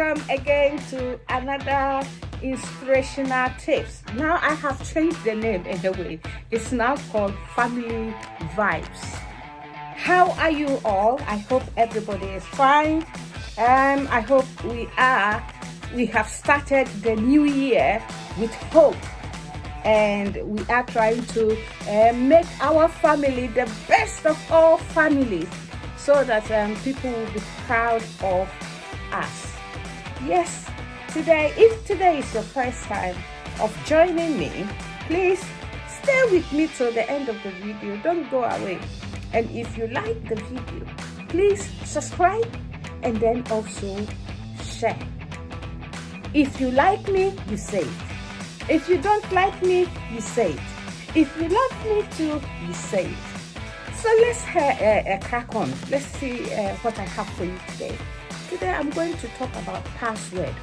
welcome again to another inspirational tips. Now I have changed the name in a way. It's now called Family Vibes. How are you all? I hope everybody is fine. I hope we have started the new year with hope, and we are trying to make our family the best of all families, so that people will be proud of us. Yes, if today is your first time of joining me, please stay with me till the end of the video. Don't go away. And if you like the video, please subscribe and then also share. If you like me, you say it. If you don't like me, you say it. If you love me too, you say it. So let's crack on. Let's see what I have for you today. Today I'm going to talk about password.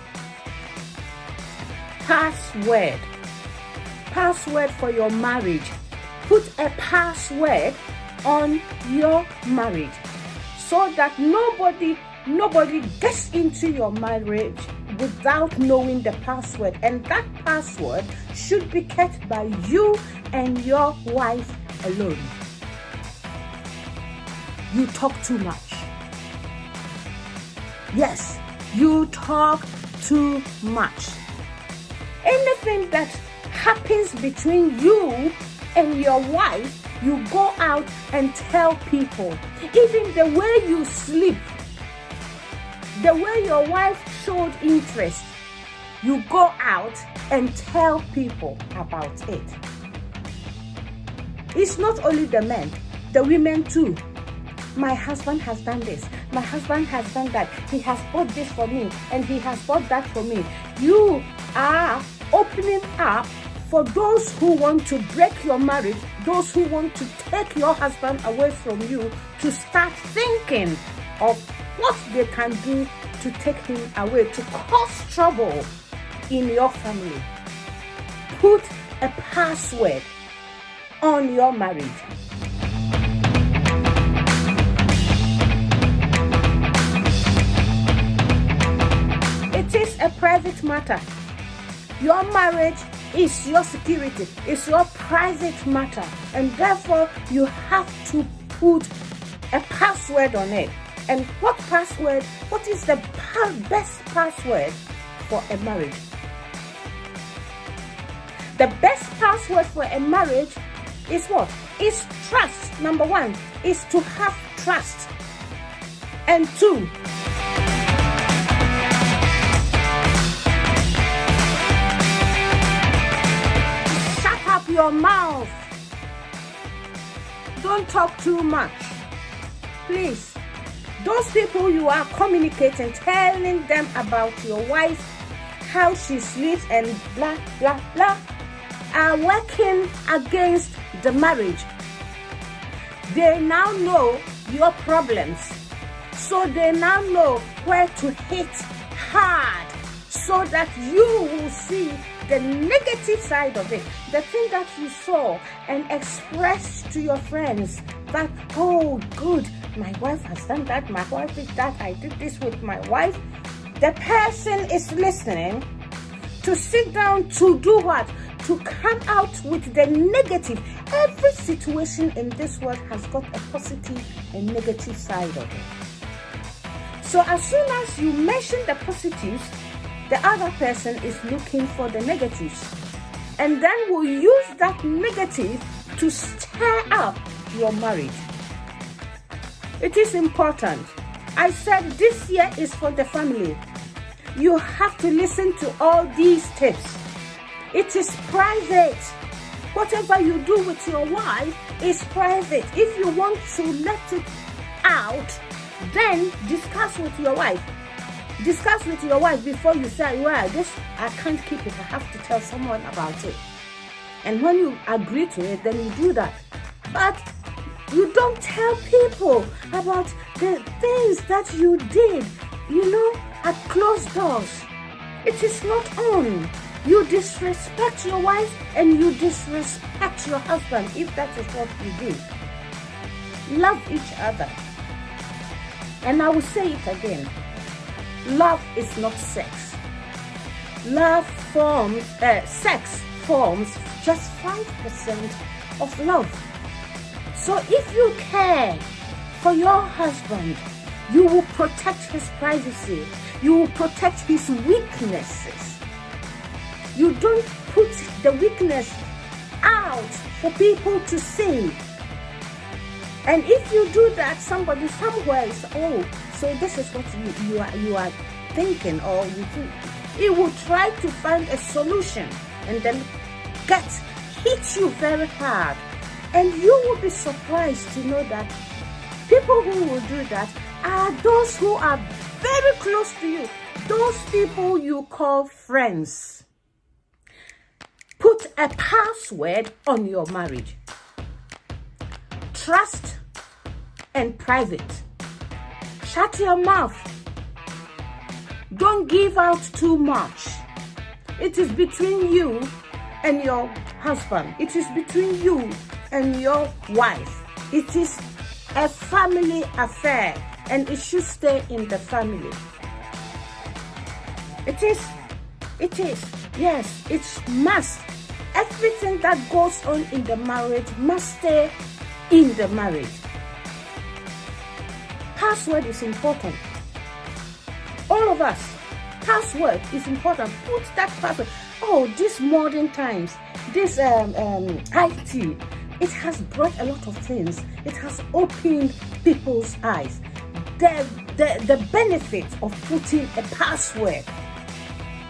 Password for your marriage. Put a password on your marriage so that nobody gets into your marriage without knowing the password. And that password should be kept by you and your wife alone. You talk too much. Yes, you talk too much. Anything that happens between you and your wife, you go out and tell people. Even the way you sleep, the way your wife showed interest, you go out and tell people about it. It's not only the men, the women too. My husband has done this. My husband has done that. He has bought this for me and he has bought that for me. You are opening up for those who want to break your marriage, those who want to take your husband away from you, to start thinking of what they can do to take him away, to cause trouble in your family. Put a password on your marriage. It is a private matter. Your marriage is your security. It's your private matter. And therefore, you have to put a password on it. And what password? What is the best password for a marriage? The best password for a marriage is what? Is trust. Number one is to have trust. And two, your mouth. Don't talk too much. Please. Those people you are communicating, telling them about your wife, how she sleeps and blah, blah, blah, are working against the marriage. They now know your problems. So they now know where to hit hard, so that you will see the negative side of it, the thing that you saw and expressed to your friends that, oh good, my wife has done that, my wife did that, I did this with my wife. The person is listening to sit down to do what? To come out with the negative. Every situation in this world has got a positive and negative side of it. So as soon as you mention the positives, the other person is looking for the negatives, and then will use that negative to stir up your marriage. It is important. I said this year is for the family. You have to listen to all these tips. It is private. Whatever you do with your wife is private. If you want to let it out, then discuss with your wife. Discuss with your wife before you say, well, this, I can't keep it. I have to tell someone about it. And when you agree to it, then you do that. But you don't tell people about the things that you did, at closed doors. It is not on. You disrespect your wife and you disrespect your husband if that is what you do. Love each other. And I will say it again. Love is not sex. Sex forms just 5% of love. So if you care for your husband, you will protect his privacy. You will protect his weaknesses. You don't put the weakness out for people to see. And if you do that, somebody somewhere is, oh, so this is what you are thinking, or you think. He will try to find a solution and then hit you very hard. And you will be surprised to know that people who will do that are those who are very close to you. Those people you call friends. Put a password on your marriage. Trust and private. Shut your mouth. Don't give out too much. It is between you and your husband. It is between you and your wife. It is a family affair, and it should stay in the family. It is. Yes, it must. Everything that goes on in the marriage must stay in the marriage. Password is important. All of us, password is important. Put that password. Oh, these modern times, this IT, it has brought a lot of things. It has opened people's eyes. The benefit of putting a password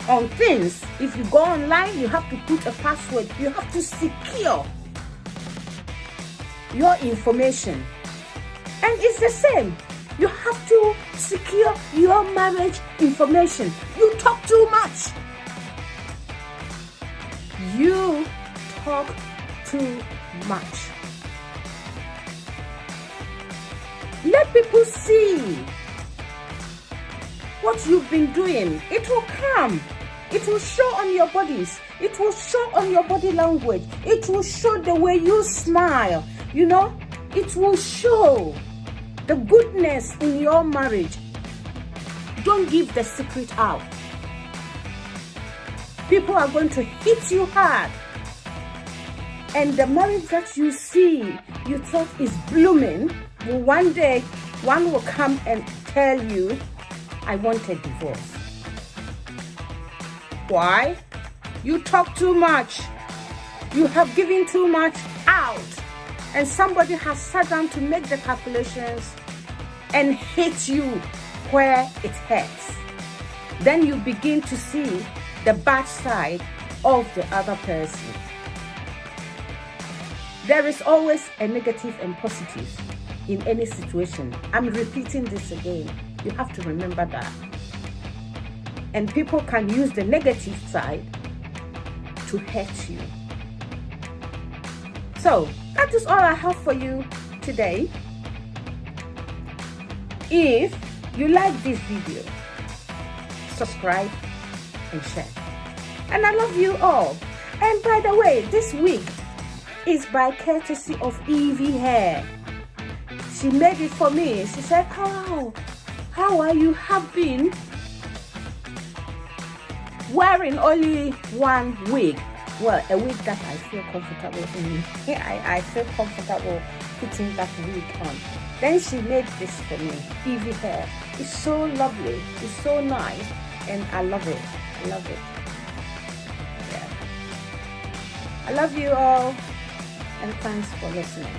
on things. If you go online, you have to put a password. You have to secure your information. And it's the same. You have to secure your marriage information. You talk too much. You talk too much. Let people see what you've been doing. It will come. It will show on your bodies. It will show on your body language. It will show the way you smile. You know, it will show the goodness in your marriage. Don't give the secret out. People are going to hit you hard. And the marriage that you see, you thought is blooming, well, one day, one will come and tell you, I want a divorce. Why? You talk too much. You have given too much out. And somebody has sat down to make the calculations and hit you where it hurts. Then you begin to see the bad side of the other person. There is always a negative and positive in any situation. I'm repeating this again. You have to remember that. And people can use the negative side to hurt you. So, that is all I have for you today. If you like this video, subscribe and share. And I love you all. And by the way, this week is by courtesy of Evie Hair. She made it for me. She said, how are you? Have been wearing only one wig. Well, a wig that I feel comfortable in. I feel comfortable putting that wig on. Then she made this for me, Evie Hair. It's so lovely. It's so nice. And I love it. I love it. Yeah. I love you all. And thanks for listening.